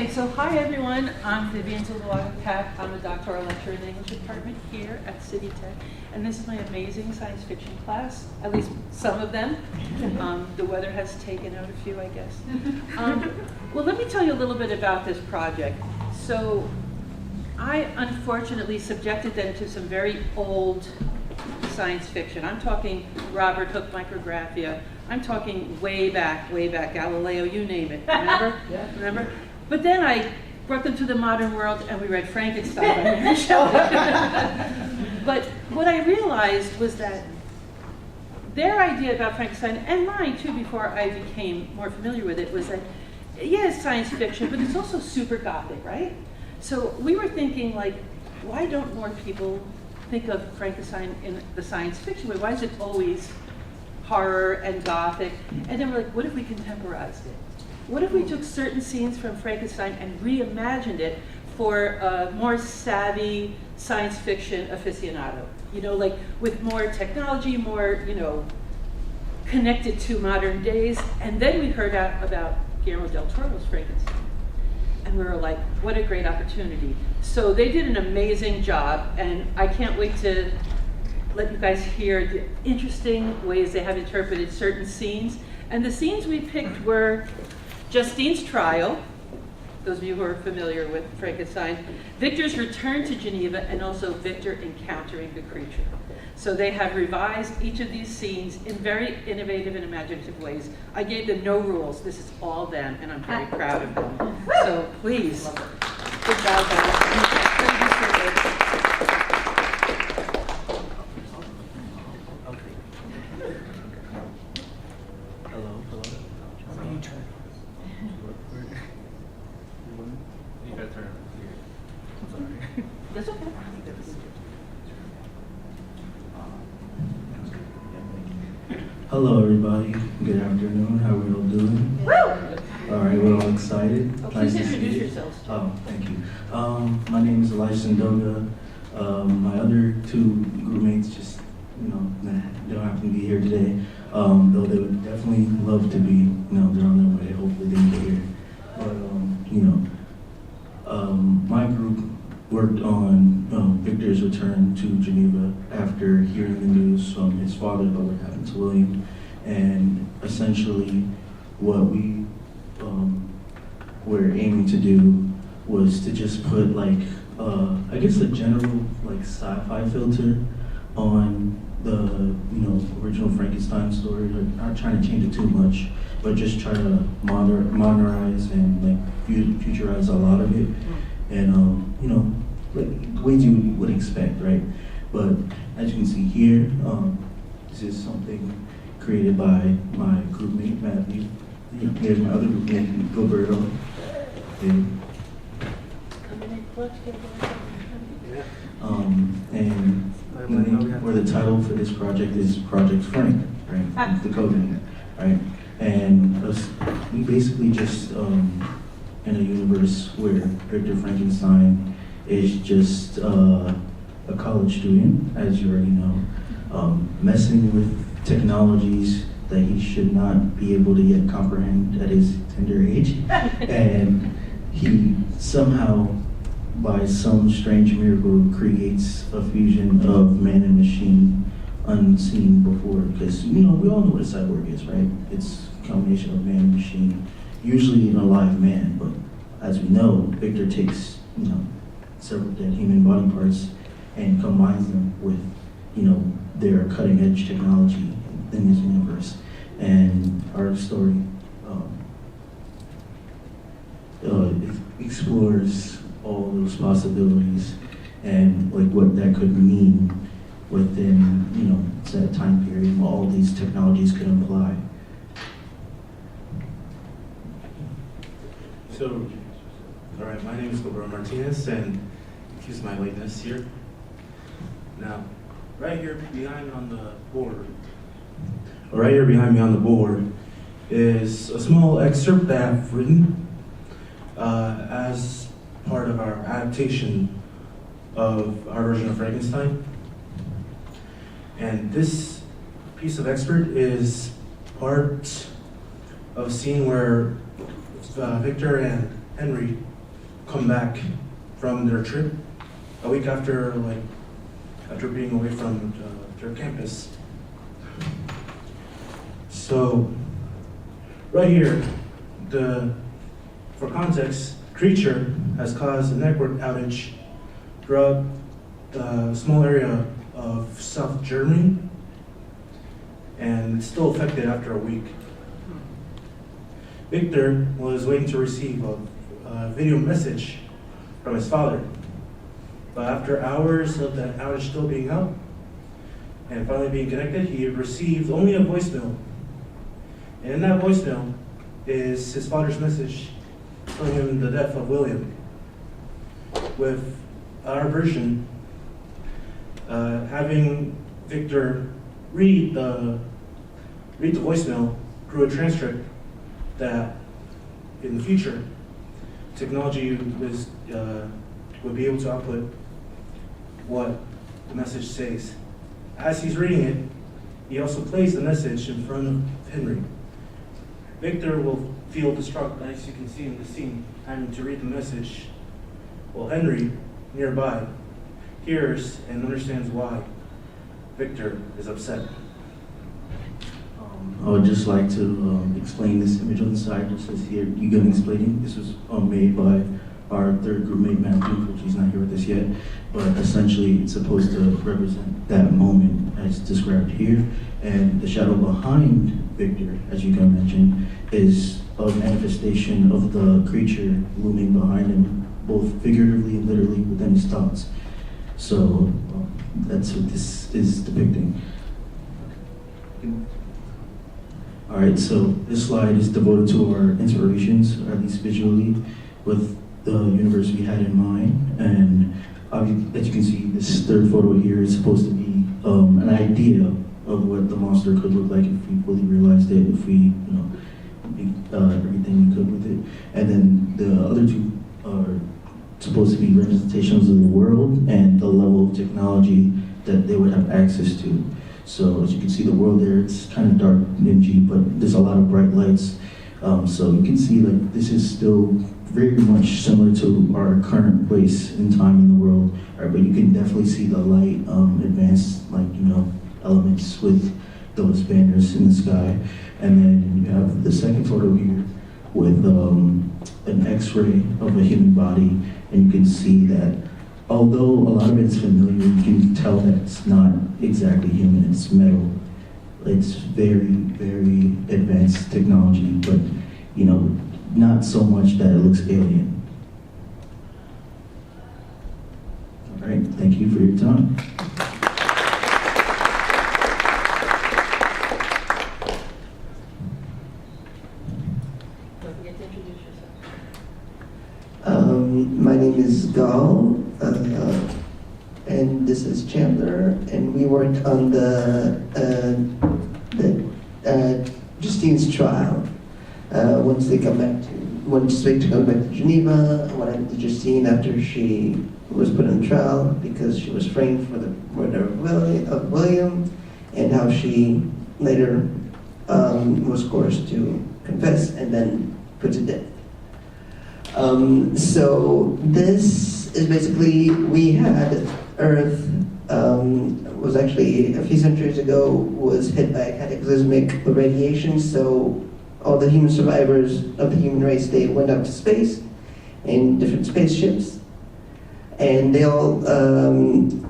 Okay, so hi everyone. I'm Vivian Zuluaga, Papp. I'm a doctoral lecturer in the English department here at City Tech. And this is my amazing science fiction class, at least some of them. The weather has taken out a few, I guess. Well, let me tell you a little bit about this project. So I unfortunately subjected them to some very old science fiction. I'm talking Robert Hooke micrographia. I'm talking way back, Galileo, you name it. Remember? Yeah. Remember? But then I brought them to the modern world and we read Frankenstein by Mary Shelley. But what I realized was that their idea about Frankenstein, and mine too before I became more familiar with it, was that, yeah, it's science fiction, but it's also super gothic, right? So we were thinking, like, why don't more people think of Frankenstein in the science fiction way? Why is it always horror and gothic? And then we're like, what if we contemporized it? What if we took certain scenes from Frankenstein and reimagined it for a more savvy science fiction aficionado? You know, like with more technology, more, you know, connected to modern days. And then we heard out about Guillermo del Toro's Frankenstein. And we were like, what a great opportunity. So they did an amazing job, and I can't wait to let you guys hear the interesting ways they have interpreted certain scenes. And the scenes we picked were Justine's trial, those of you who are familiar with Frankenstein, Victor's return to Geneva, and also Victor encountering the creature. So they have revised each of these scenes in very innovative and imaginative ways. I gave them no rules. This is all them, and I'm very proud of them. So please, good job, guys. That's okay. Hello, everybody. Good afternoon. How are we all doing? Woo! All right, we're all excited. Oh, please to see introduce you. yourselves. Oh, thank you. My name is Zindoga. My other two groupmates just, they don't happen to be here today. Though they would definitely love to be, they're on their way. Hopefully they can get here. But, my group worked on Victor's return to Geneva after hearing the news from his father about what happened to William. And essentially what we were aiming to do was to just put I guess a general sci-fi filter on the original Frankenstein story. Not trying to change it too much, but just try to modernize and futurize a lot of it. And the ways you would expect, right? But as you can see here, this is something created by my groupmate, Matthew. Here's my other groupmate, Gilberto. And where the title for this project is Project Frank, right? The code name, right? And we basically just in a universe where Victor Frankenstein is just a college student, as you already know, messing with technologies that he should not be able to yet comprehend at his tender age. And he somehow, by some strange miracle, creates a fusion of man and machine unseen before. Because, we all know what a cyborg is, right? It's a combination of man and machine, usually an alive man. But as we know, Victor takes, several dead human body parts and combines them with, their cutting edge technology in this universe. And our story explores all those possibilities and what that could mean within, that time period where all these technologies could apply. So, all right, my name is Gilberto Martinez, and excuse my lateness here. Now, right here behind me on the board is a small excerpt that I've written as part of our adaptation of our version of Frankenstein. And this piece of excerpt is part of a scene where Victor and Henry come back from their trip a week after being away from their campus. So right here, for context, Creature has caused a network outage throughout the small area of South Germany, and it's still affected after a week. Victor was waiting to receive a video message from his father, but after hours of that outage still being up and finally being connected, he received only a voicemail. And in that voicemail is his father's message telling him the death of William. With our version, having Victor read the voicemail through a transcript that in the future technology would be able to output what the message says. As he's reading it, he also plays the message in front of Henry. Victor will feel distraught, as you can see in the scene, having to read the message, while Henry, nearby, hears and understands why Victor is upset. I would just like to explain this image on the side. It says here, Yudesh explaining. This was made by our third group mate, Matthew, which he's not here with us yet, but essentially it's supposed to represent that moment as described here. And the shadow behind Victor, as you can mention, is a manifestation of the creature looming behind him, both figuratively and literally within his thoughts. So that's what this is depicting. All right, so this slide is devoted to our inspirations, or at least visually, with the universe we had in mind. And as you can see, this third photo here is supposed to be an idea of what the monster could look like if we fully realized it, if we, did everything we could with it. And then the other two are supposed to be representations of the world and the level of technology that they would have access to. So as you can see the world there, it's kind of dark and dingy, but there's a lot of bright lights. So you can see like this is still very much similar to our current place in time in the world, right? But you can definitely see the light, advanced elements with those banners in the sky. And then you have the second photo here with an X-ray of a human body, and you can see that although a lot of it's familiar, you can tell that it's not exactly human, it's metal. It's very, very advanced technology, but not so much that it looks alien. All right, thank you for your time. Don't forget to introduce yourself. My name is Gal, and this is Chandler, and we worked on the Justine's trial. Once Victor comes back to Geneva, what happened to Justine after she was put on trial because she was framed for the murder of William, and how she later was coerced to confess and then put to death. So this is basically, we had Earth was actually a few centuries ago was hit by a cataclysmic radiation, so all the human survivors of the human race, they went up to space in different spaceships, and they all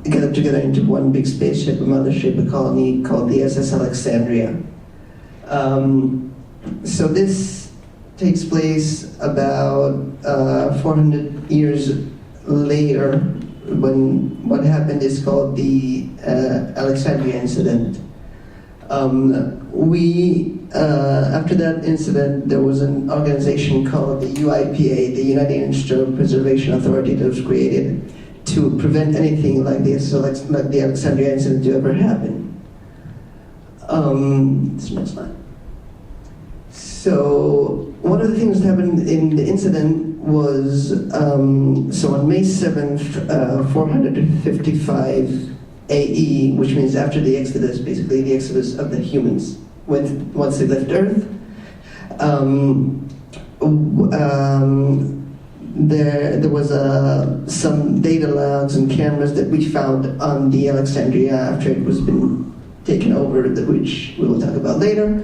gathered together into one big spaceship, a mothership, a colony called the SS Alexandria. So this takes place about 400 years later, when what happened is called the Alexandria incident. After that incident, there was an organization called the UIPA, the United Instrument Preservation Authority, that was created to prevent anything like this, like the Alexandria incident to ever happen. This next slide. So one of the things that happened in the incident was, so on May 7th, 455 AE, which means after the Exodus, basically the Exodus of the humans, once they left Earth, there was some data logs and cameras that we found on the Alexandria after it was been taken over, which we will talk about later,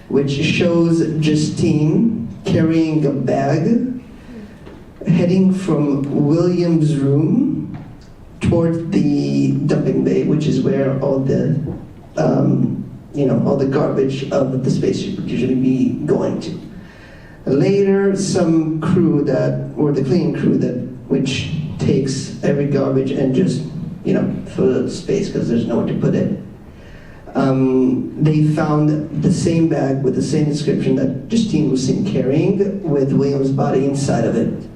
which shows Justine carrying a bag, heading from William's room toward the dumping bay, which is where all the, all the garbage of the spaceship would usually be going to. Later, some crew the cleaning crew which takes every garbage and just, throws it to space because there's nowhere to put it. They found the same bag with the same description that Justine was seen carrying, with William's body inside of it.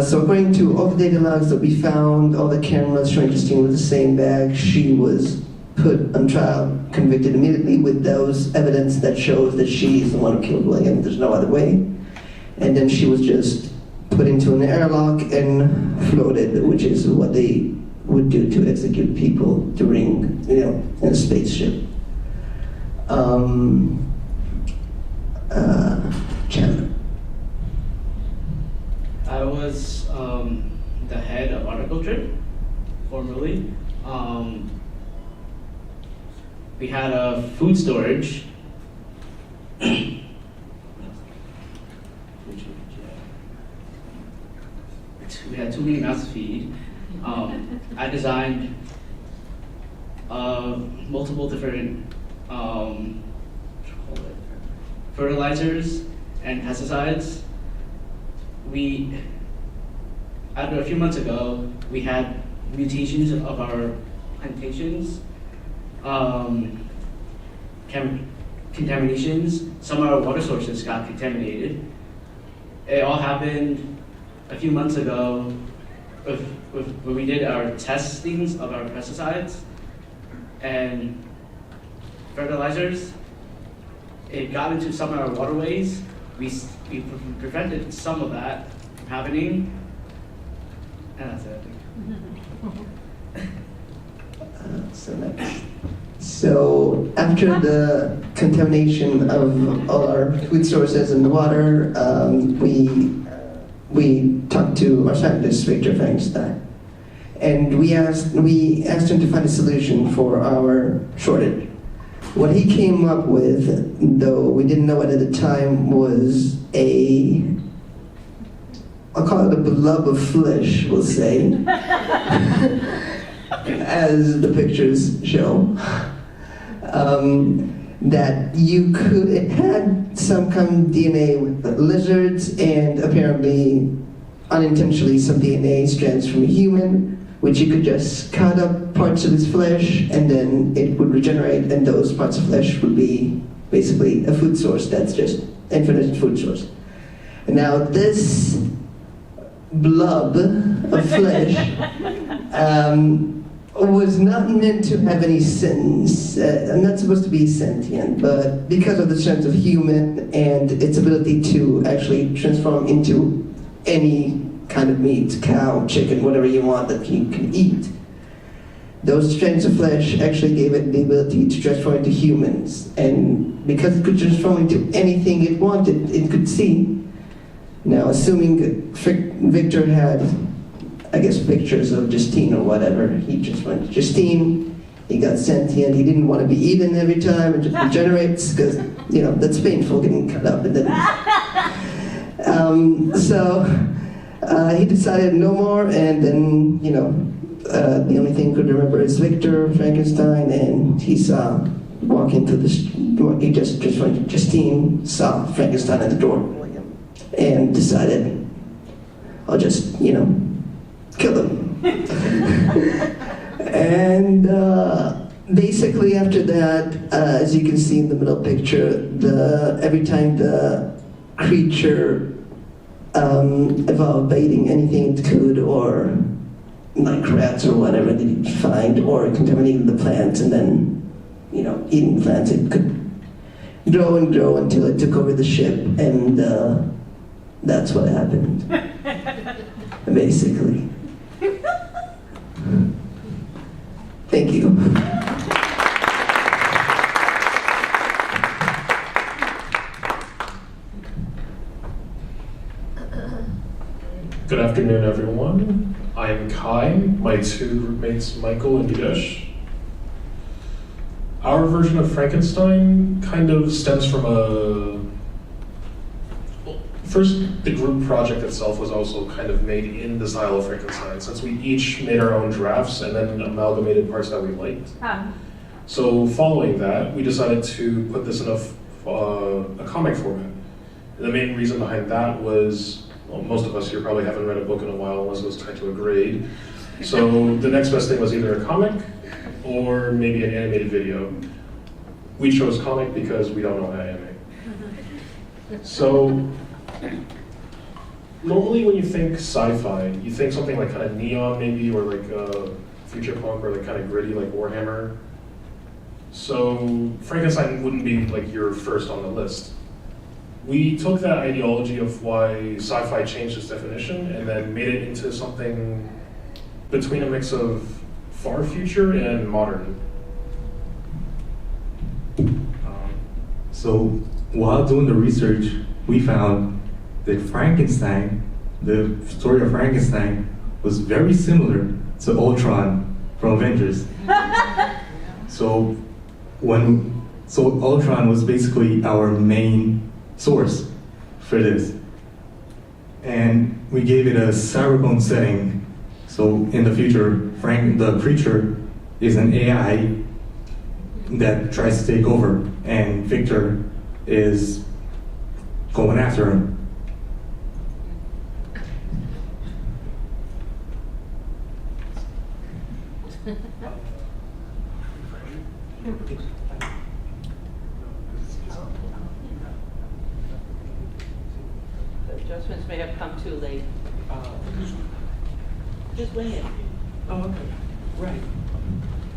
So according to all the data logs that we found, all the cameras showing Justine with the same bag, she was put on trial, convicted immediately with those evidence that shows that she's the one who killed William. There's no other way. And then she was just put into an airlock and floated, which is what they would do to execute people during, in a spaceship. Chandler. I was the head of horticulture, formerly. We had a food storage. We had too many mouths to feed. I designed multiple different fertilizers and pesticides. After a few months ago, we had mutations of our plantations, contaminations. Some of our water sources got contaminated. It all happened a few months ago when we did our testings of our pesticides and fertilizers. It got into some of our waterways. We prevented some of that from happening, and that's it. So after the contamination of all our food sources and the water, we talked to our scientist, Victor Frankenstein, and we asked him to find a solution for our shortage. What he came up with, though we didn't know it at the time, was I'll call it a blob of flesh, we'll say, as the pictures show, that it had some kind of DNA with lizards and apparently unintentionally some DNA strands from a human, which you could just cut up parts of its flesh and then it would regenerate, and those parts of flesh would be basically a food source that's just infinite food source. And now this blob of flesh was not meant to have any sense, not supposed to be sentient, but because of the sense of human and its ability to actually transform into any kind of meat, cow, chicken, whatever you want that you can eat, those strands of flesh actually gave it the ability to transform into humans. And because it could transform into anything it wanted, it could see. Now, assuming Victor had, I guess, pictures of Justine or whatever, he just went to Justine, he got sentient, he didn't want to be eaten every time, and just regenerates, because, that's painful getting cut up. And then, he decided no more, and then, the only thing he could remember is Victor Frankenstein, and he saw walking through he just went to Justine, saw Frankenstein at the door, and decided, I'll just, kill him. And basically after that, as you can see in the middle picture, every time the creature evolved by eating anything it could, or like rats or whatever that it find, or contaminated the plants, and then, eating plants, it could grow and grow until it took over the ship, and that's what happened, basically. Thank you. Good afternoon, everyone. I am Kai, my two group mates, Michael and Yudesh. Our version of Frankenstein kind of stems from first, the group project itself was also kind of made in the style of Frankenstein, since we each made our own drafts and then amalgamated parts that we liked. So following that, we decided to put this in a comic format. And the main reason behind that was, well, most of us here probably haven't read a book in a while unless it was tied to a grade. So the next best thing was either a comic or maybe an animated video. We chose comic because we don't know how to animate. So normally when you think sci-fi, you think something like kind of neon maybe, or like future punk, or like kind of gritty like Warhammer. So Frankenstein wouldn't be like your first on the list. We took that ideology of why sci-fi changed its definition and then made it into something between a mix of far future and modern. So while doing the research, we found that Frankenstein, the story of Frankenstein, was very similar to Ultron from Avengers. So Ultron was basically our main source for this. And we gave it a cyberpunk setting. So in the future, the creature is an AI that tries to take over, and Victor is going after him. The adjustments may have come too late. Just wing it. Oh, okay. Right.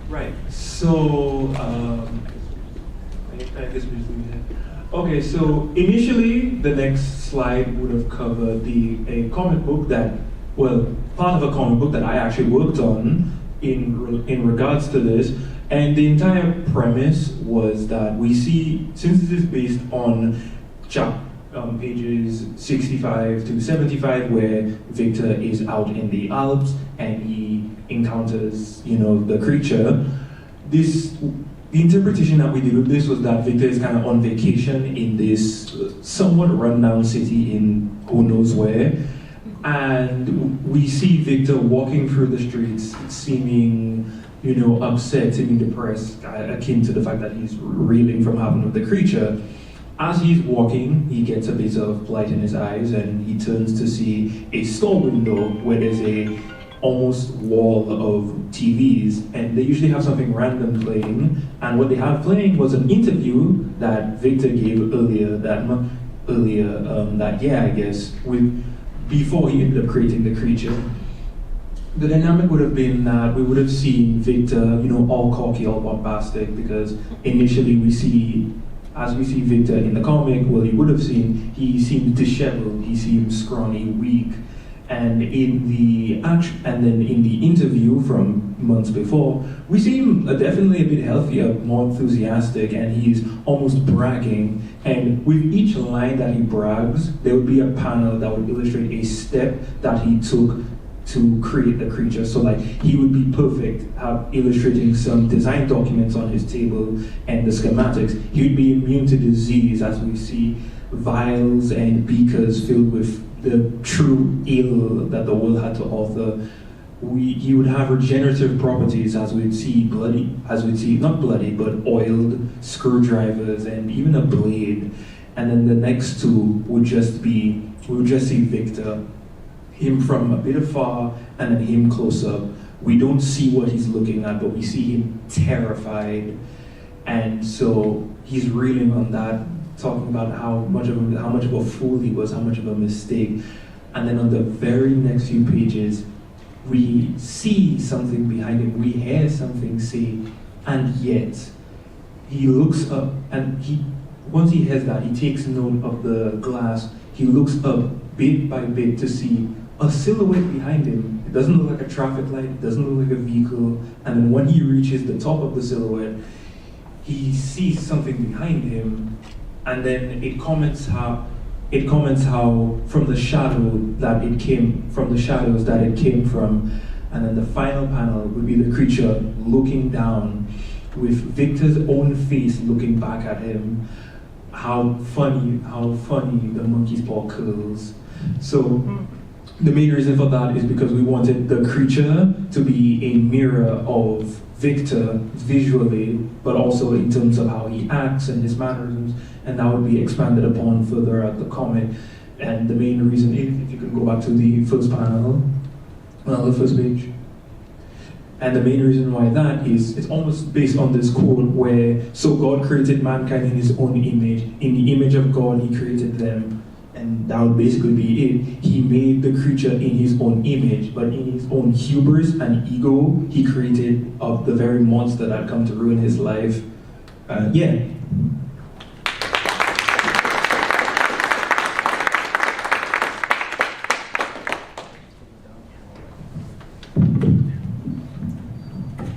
Right. So, I guess we just leave it there. Okay, so initially the next slide would have covered a comic book that, well, part of a comic book that I actually worked on in regards to this. And the entire premise was that we see, since this is based on pages 65 to 75, where Victor is out in the Alps and he encounters, the creature. The interpretation that we did with this was that Victor is kind of on vacation in this somewhat rundown city in who knows where, and we see Victor walking through the streets, seeming, upset, seeming depressed, akin to the fact that he's reeling from having with the creature. As he's walking, he gets a bit of light in his eyes and he turns to see a store window where there's a almost wall of TVs, and they usually have something random playing, and what they have playing was an interview that Victor gave earlier that year, I guess, before he ended up creating the creature. The dynamic would have been that we would have seen Victor, all cocky, all bombastic, because initially as we see Victor in the comic, you would have seen, he seemed disheveled, he seemed scrawny, weak, and in the interview from months before, we see him definitely a bit healthier, more enthusiastic, and he's almost bragging. And with each line that he brags, there would be a panel that would illustrate a step that he took to create the creature. So like he would be perfect at illustrating some design documents on his table and the schematics. He would be immune to disease, as we see vials and beakers filled with the true ill that the world had to offer. He would have regenerative properties, as we'd see not bloody, but oiled screwdrivers and even a blade. And then the next two would just see Victor, him from a bit afar and then him close up. We don't see what he's looking at, but we see him terrified. And so he's reeling on that, talking about how much of a fool he was, how much of a mistake. And then on the very next few pages, we see something behind him, we hear something say, and yet he looks up, and once he hears that, he takes note of the glass. He looks up bit by bit to see a silhouette behind him. It doesn't look like a traffic light, it doesn't look like a vehicle, and then when he reaches the top of the silhouette, he sees something behind him. And then it comments how it comments how from the shadows that it came from, and then the final panel would be the creature looking down with Victor's own face looking back at him. How funny the monkey's paw curls. So the main reason for that is because we wanted the creature to be a mirror of Victor visually, but also in terms of how he acts and his mannerisms, and that would be expanded upon further at the comic. And the main reason, if you can go back to the first panel, the first page. And the main reason why that is, it's almost based on this quote where, so God created mankind in his own image. In the image of God, he created them. And that would basically be it. He made the creature in his own image, but in his own hubris and ego, he created of the very monster that come to ruin his life. Yeah.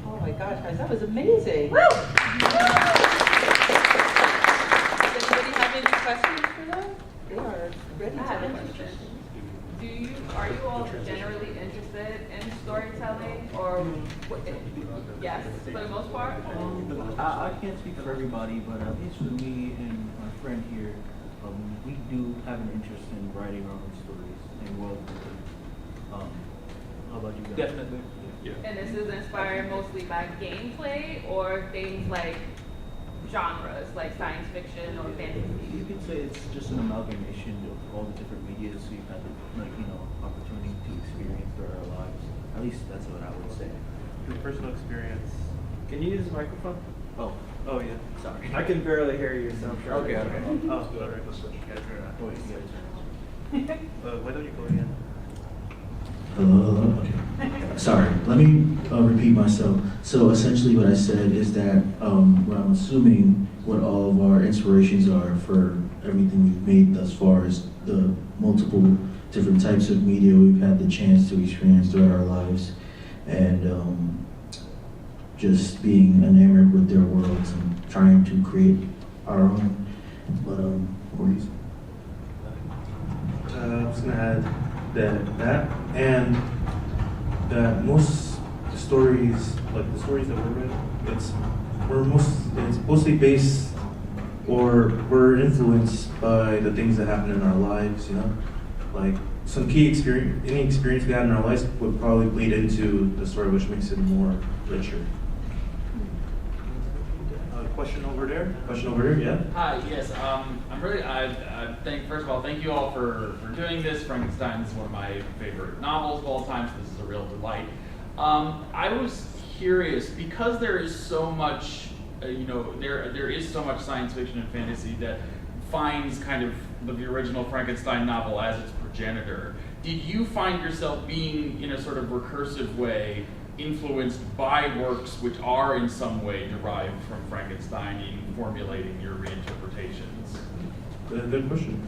Oh my gosh, guys, that was amazing. Woo! Does anybody have any questions for them? They are ready to answer. Are you all generally interested in storytelling, or yes, for the most part? I can't speak for everybody, but at least for me and my friend here, we do have an interest in writing our own stories and world building. How about you guys? Definitely. Yeah. And this is inspired mostly by gameplay or things like genres, like science fiction or fantasy? You could say it's just an amalgamation of all the different media, so you've had the opportunity to experience throughout our lives. At least that's what I would say. Your personal experience. Can you use the microphone? Oh yeah. Sorry. I can barely hear you, so I'm sure. Okay. Oh, all right, let's switch. Yeah, turn it on. Wait, you gotta turn it Why don't you go again? on. Okay. Sorry, let me repeat myself. So essentially what I said is that what I'm assuming what all of our inspirations are for everything we've made thus far is the multiple different types of media we've had the chance to experience throughout our lives, and just being enamored with their worlds and trying to create our own. But what were you saying? I'm just gonna add that and that most stories, like the stories that we read, it's mostly based or we're influenced by the things that happen in our lives, like some key experience, any experience we had in our lives would probably bleed into the story, which makes it more richer. Question over there? Question over here, yeah? Hi, yes, first of all, thank you all for doing this. Frankenstein is one of my favorite novels of all time, so this is a real delight. I was curious, because there is so much, there is so much science fiction and fantasy that finds kind of the original Frankenstein novel as its progenitor. Did you find yourself being, in a sort of recursive way, influenced by works which are in some way derived from Frankenstein in formulating your reinterpretations? Good question.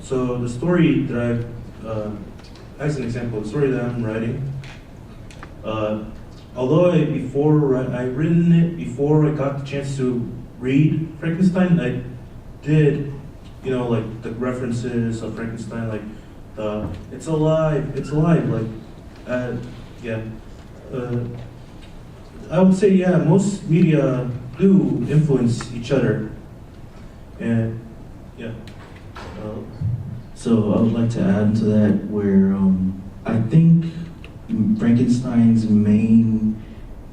So the story that as an example, the story that I'm writing, although I'd written it before I got the chance to read Frankenstein, I did, like the references of Frankenstein, like the it's alive, like, yeah. I would say, yeah, most media do influence each other, and yeah. So I would like to add to that where I think Frankenstein's main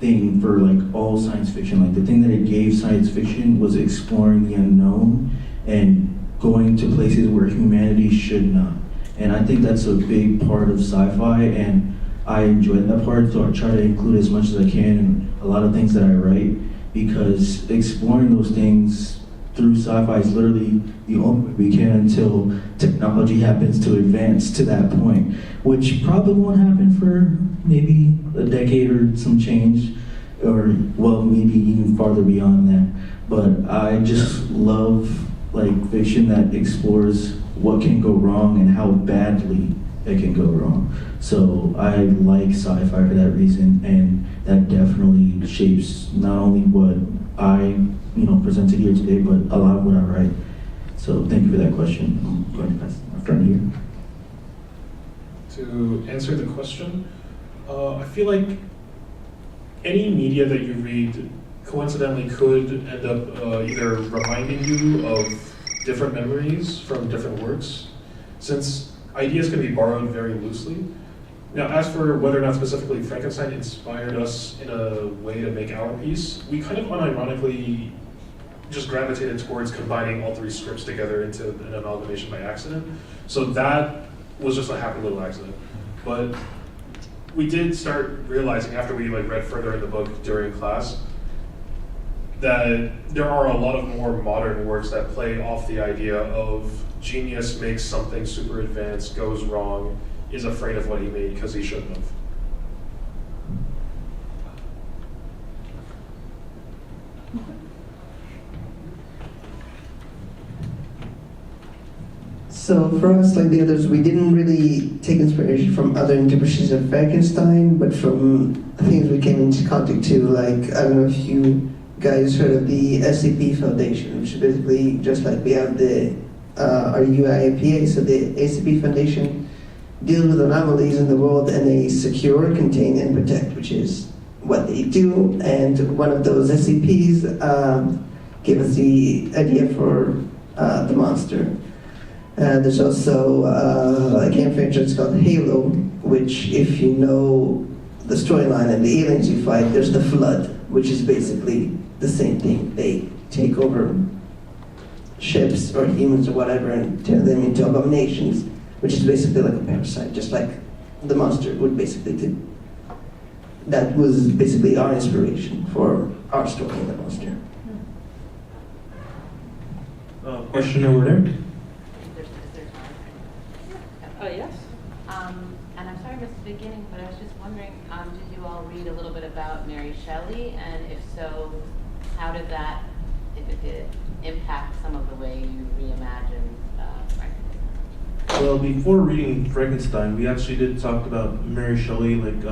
thing for like all science fiction, like the thing that it gave science fiction was exploring the unknown and going to places where humanity should not. And I think that's a big part of sci-fi, and I enjoy that part, so I try to include as much as I can in a lot of things that I write, because exploring those things through sci-fi is literally the only way we can until technology happens to advance to that point, which probably won't happen for maybe a decade or some change, or well, maybe even farther beyond that. But I just love like fiction that explores what can go wrong and how badly it can go wrong. So I like sci-fi for that reason, and that definitely shapes not only what I presented here today, but a lot of what I write. So thank you for that question. I'm going to pass my friend here. To answer the question, I feel like any media that you read coincidentally could end up either reminding you of different memories from different works, since ideas can be borrowed very loosely. Now, as for whether or not specifically Frankenstein inspired us in a way to make our piece, we kind of unironically just gravitated towards combining all three scripts together into an amalgamation by accident. So that was just a happy little accident. But we did start realizing after we read further in the book during class that there are a lot of more modern works that play off the idea of genius makes something super advanced, goes wrong, is afraid of what he made because he shouldn't have. So for us, like the others, we didn't really take inspiration from other interpretations of Frankenstein, but from things we came into contact to, like, I don't know if you guys heard of the SCP Foundation, which is basically just like we have the RUIPA, so the ACP Foundation deals with anomalies in the world and they secure, contain, and protect, which is what they do. And one of those SCPs gave us the idea for the monster. There's also a game franchise called Halo, which, if you know the storyline and the aliens you fight, there's the Flood, which is basically the same thing. They take over ships or humans or whatever and turn them into abominations, which is basically like a parasite, just like the monster would basically do. That was basically our inspiration for our story of the monster. Question over there? Yes? And I'm sorry I missed the beginning, but I was just wondering, did you all read a little bit about Mary Shelley? And if so, how did that, if it did, impact some of the way you reimagined Frankenstein? Well, before reading Frankenstein, we actually did talk about Mary Shelley, like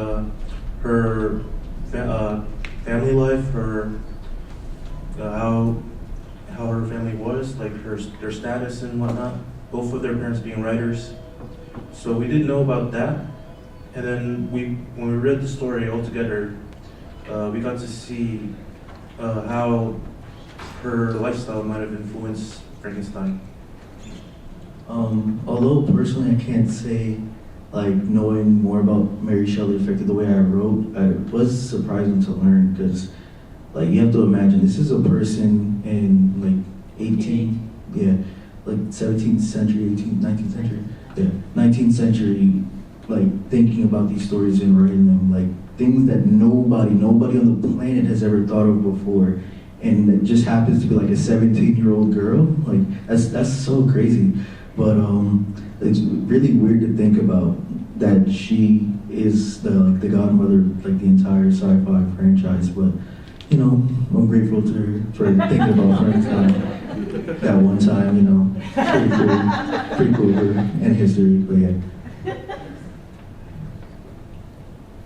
her family life, her how her family was, like their status and whatnot. Both of their parents being writers. So we didn't know about that, and then when we read the story all together, we got to see how her lifestyle might have influenced Frankenstein. Although personally I can't say like knowing more about Mary Shelley affected the way I wrote, it was surprising to learn because like you have to imagine this is a person in like 17th century, 19th century. Yeah, 19th century, like thinking about these stories and writing them, like things that nobody on the planet has ever thought of before, and it just happens to be like a 17-year-old girl. Like that's so crazy, but it's really weird to think about that she is the godmother of like the entire sci-fi franchise. But you know, I'm grateful to her for thinking about Frankenstein. That one time, you know, pretty cool in history, but yeah.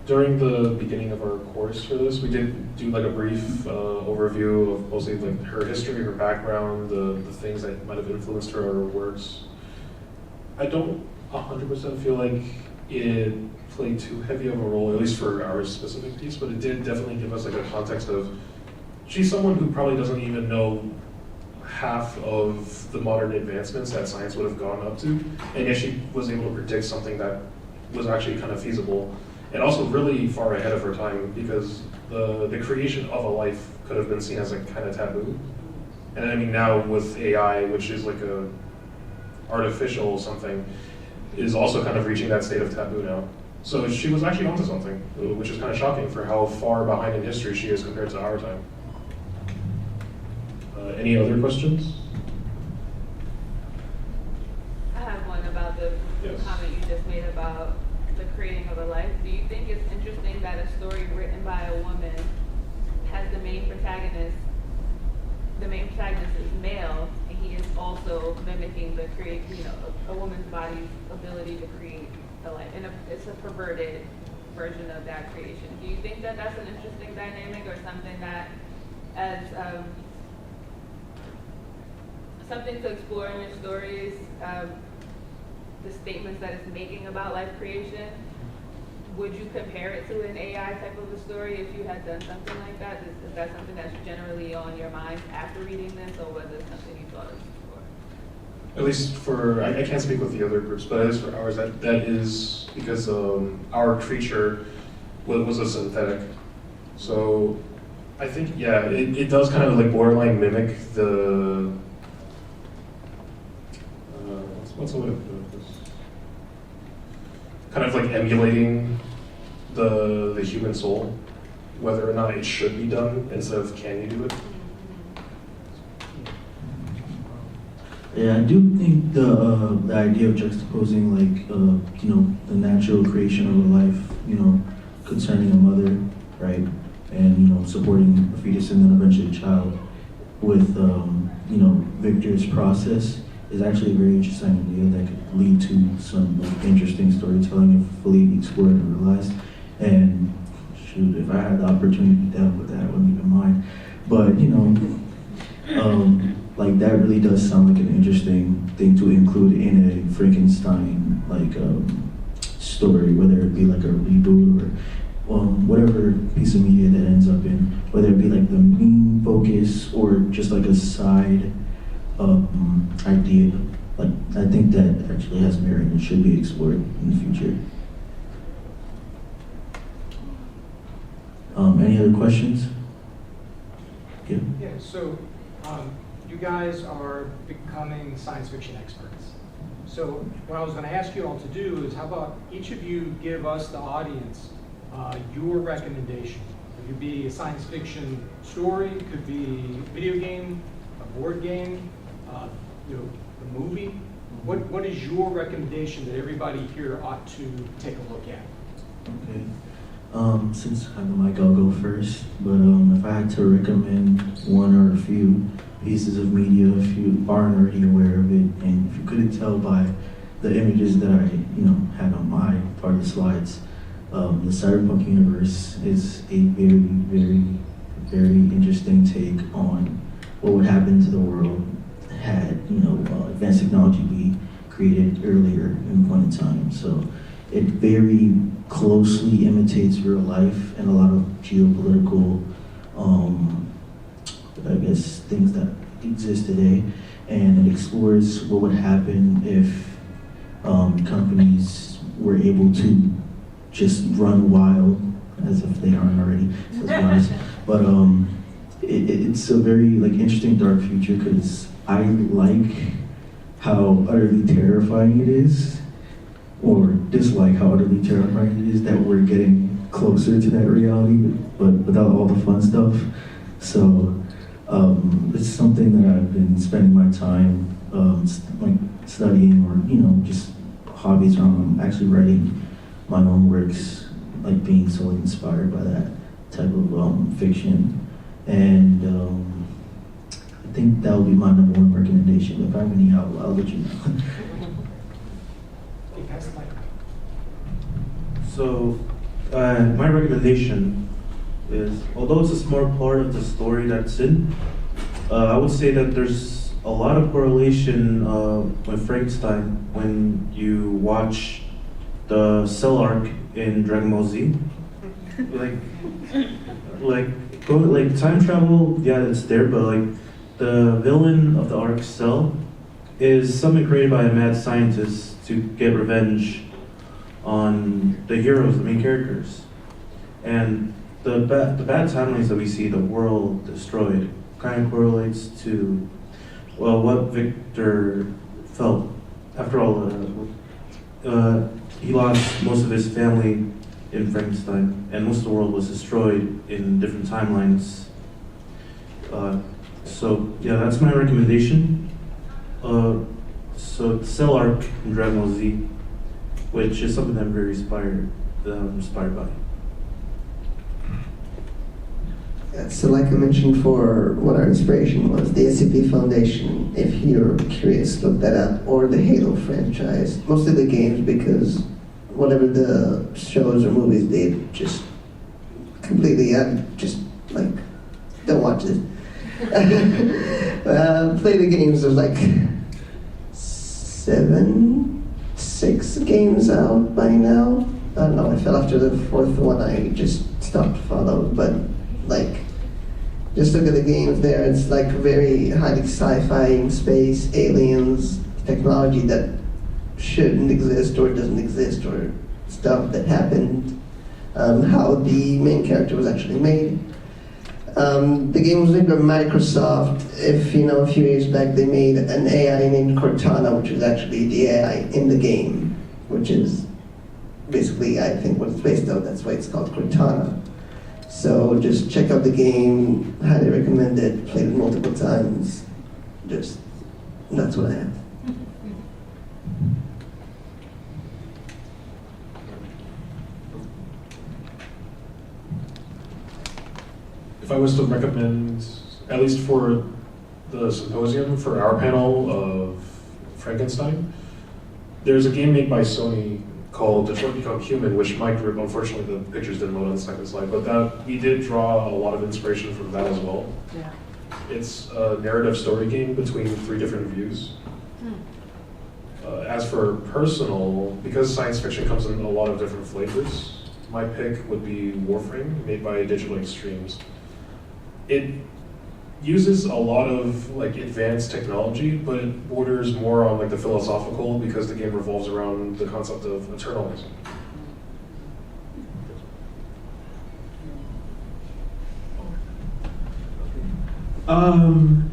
During the beginning of our course for this, we did do like a brief overview of mostly like her history, her background, the things that might have influenced her works. I don't 100% feel like it played too heavy of a role, at least for our specific piece, but it did definitely give us like a context of she's someone who probably doesn't even know half of the modern advancements that science would have gone up to, and yet she was able to predict something that was actually kind of feasible, and also really far ahead of her time, because the creation of a life could have been seen as like kind of taboo. And I mean now with AI, which is like a artificial something, is also kind of reaching that state of taboo now. So she was actually onto something, which is kind of shocking for how far behind in history she is compared to our time. Any other questions? I have one about the comment you just made about the creating of a life. Do you think it's interesting that a story written by a woman has the main protagonist is male, and he is also mimicking the a woman's body's ability to create a life, and it's a perverted version of that creation. Do you think that that's an interesting dynamic, or something that, as something to explore in your stories, the statements that it's making about life creation. Would you compare it to an AI type of a story if you had done something like that? Is that something that's generally on your mind after reading this, or was it something you thought of before? At least for, I can't speak with the other groups, but at least for ours, that is because our creature was a synthetic. So I think, yeah, it does kind of like borderline mimic the, what's the way to put this? Kind of like emulating the human soul, whether or not it should be done instead of can you do it. Yeah, I do think the idea of juxtaposing, like, the natural creation of a life, concerning a mother, right, and, supporting a fetus and then eventually a child with, Victor's process is actually a very interesting idea that could lead to some interesting storytelling if fully explored and realized. And shoot, if I had the opportunity to delve with that, I wouldn't even mind. But, like that really does sound like an interesting thing to include in a Frankenstein story, whether it be like a reboot or whatever piece of media that ends up in, whether it be like the main focus or just like a side idea. Like I think that actually has merit and should be explored in the future. Any other questions? Yeah. Yeah. So. You guys are becoming science fiction experts. So what I was going to ask you all to do is how about each of you give us, the audience, your recommendation. It could be a science fiction story, it could be a video game, a board game, a movie. What is your recommendation that everybody here ought to take a look at? Okay. Since I have the mic, I'll go first. But if I had to recommend one or a few pieces of media, if you aren't already aware of it, and if you couldn't tell by the images that I, had on my part of the slides, the cyberpunk universe is a very, very, very interesting take on what would happen to the world had, advanced technology be created earlier in point in time. So it very closely imitates real life and a lot of geopolitical, things that exist today, and it explores what would happen if companies were able to just run wild, as if they aren't already, but it's a very interesting dark future because I like how utterly terrifying it is, or dislike how utterly terrifying it is that we're getting closer to that reality, but without all the fun stuff. So it's something that I've been spending my time studying, or just hobbies around. I'm actually writing my own works, being so inspired by that type of fiction, and I think that would be my number one recommendation. If I have any, I'll let you know. So, my recommendation is, although it's a small part of the story that's in, I would say that there's a lot of correlation with Frankenstein when you watch the Cell arc in Dragon Ball Z. Time travel, yeah, it's there, but the villain of the arc Cell is something created by a mad scientist to get revenge on the heroes, the main characters. And the bad timelines that we see, the world destroyed, kind of correlates to, what Victor felt. After all, he lost most of his family in Frankenstein, and most of the world was destroyed in different timelines. So yeah, that's my recommendation. So Cell arc in Dragon Ball Z, which is something I'm very inspired by. So like I mentioned for what our inspiration was, the SCP Foundation, if you're curious, look that up, or the Halo franchise, mostly the games, because whatever the shows or movies did, just completely, don't watch it. Play the games. There's like 6 games out by now. I don't know, I fell after the 4th one, I just stopped following, but like, just look at the games there, it's like very highly sci-fi in space, aliens, technology that shouldn't exist or doesn't exist, or stuff that happened, how the main character was actually made. The game was made by Microsoft. If you know, a few years back they made an AI named Cortana, which is actually the AI in the game, which is basically, I think, what it's based on. That's why it's called Cortana. So just check out the game, highly recommend it, played it multiple times. Just, that's what I have. If I was to recommend, at least for the symposium, for our panel of Frankenstein, there's a game made by Sony called Detroit Become Human, which my group, unfortunately the pictures didn't load on the second slide, but that we did draw a lot of inspiration from that as well. Yeah. It's a narrative story game between 3 different views. As for personal, because science fiction comes in a lot of different flavors, my pick would be Warframe, made by Digital Extremes. It uses a lot of like advanced technology, but it borders more on like the philosophical because the game revolves around the concept of eternalism.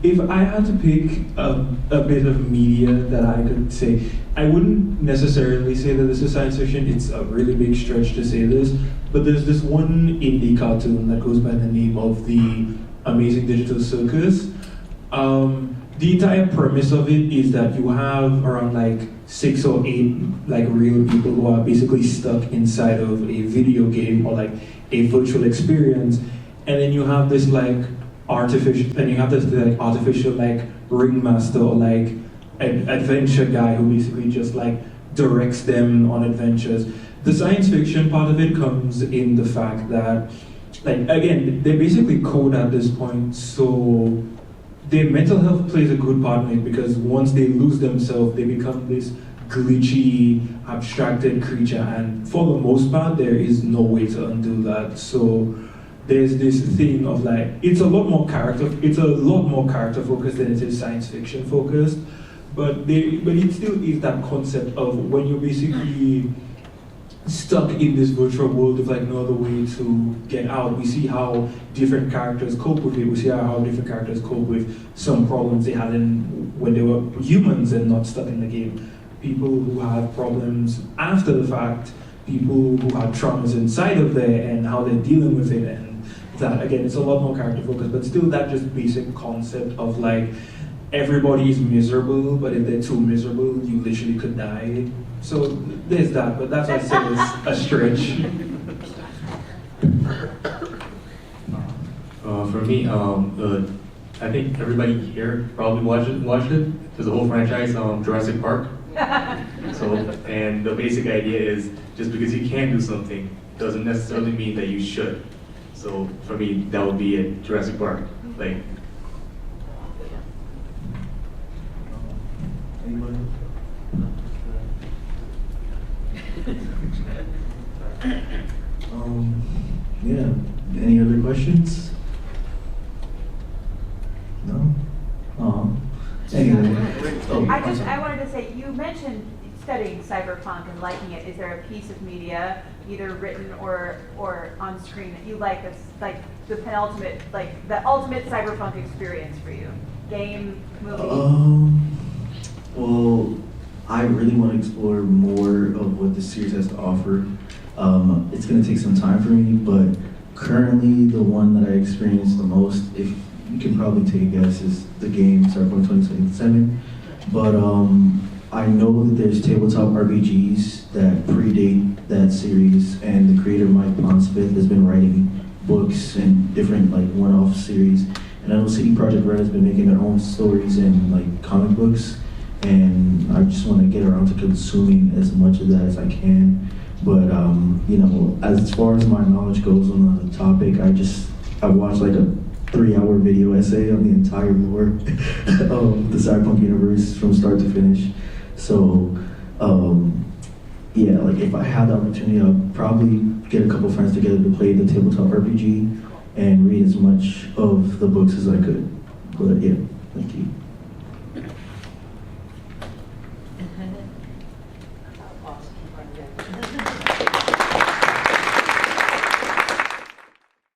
If I had to pick a bit of media that I could say, I wouldn't necessarily say that this is science fiction. It's a really big stretch to say this, but there's this one indie cartoon that goes by the name of The Amazing Digital Circus. The entire premise of it is that you have around like 6 or 8 like real people who are basically stuck inside of a video game or like a virtual experience, and then you have this like artificial like ringmaster or like an adventure guy who basically just like directs them on adventures. The science fiction part of it comes in the fact that, like, again, they basically code at this point, so their mental health plays a good part in it, because once they lose themselves, they become this glitchy, abstracted creature, and for the most part, there is no way to undo that. So there's this thing of like, it's a lot more character focused than it is science fiction focused, but it still is that concept of when you're basically stuck in this virtual world of like no other way to get out. We see how different characters cope with it. We see how different characters cope with some problems they had when they were humans and not stuck in the game. People who have problems after the fact, people who had traumas inside of there and how they're dealing with it, and that again, it's a lot more character focused, but still that just basic concept of like everybody is miserable, but if they're too miserable, you literally could die. So there's that, but that's why I say it's a stretch. For me, I think everybody here probably watched it. There's a whole franchise, Jurassic Park. So, and the basic idea is just because you can do something doesn't necessarily mean that you should. So for me, that would be it, Jurassic Park. Like. Anybody? Yeah. Any other questions? No? Anyway. I wanted to say, you mentioned studying cyberpunk and liking it. Is there a piece of media, either written or on screen, that you like that's like the penultimate, like the ultimate cyberpunk experience for you? Game, movie? Well, I really want to explore more of what this series has to offer. It's going to take some time for me, but currently the one that I experienced the most, if you can probably take a guess, is the game Cyberpunk 2077. But I know that there's tabletop RPGs that predate that series, and the creator Mike Pondsmith has been writing books and different like one-off series. And I know CD Projekt Red has been making their own stories and like comic books, and I just want to get around to consuming as much of that as I can. But you know, as far as my knowledge goes on the topic, I watched like a 3-hour video essay on the entire lore of the cyberpunk universe from start to finish. So, yeah, like if I had the opportunity, I'd probably get a couple friends together to play the tabletop RPG and read as much of the books as I could. But yeah, thank you.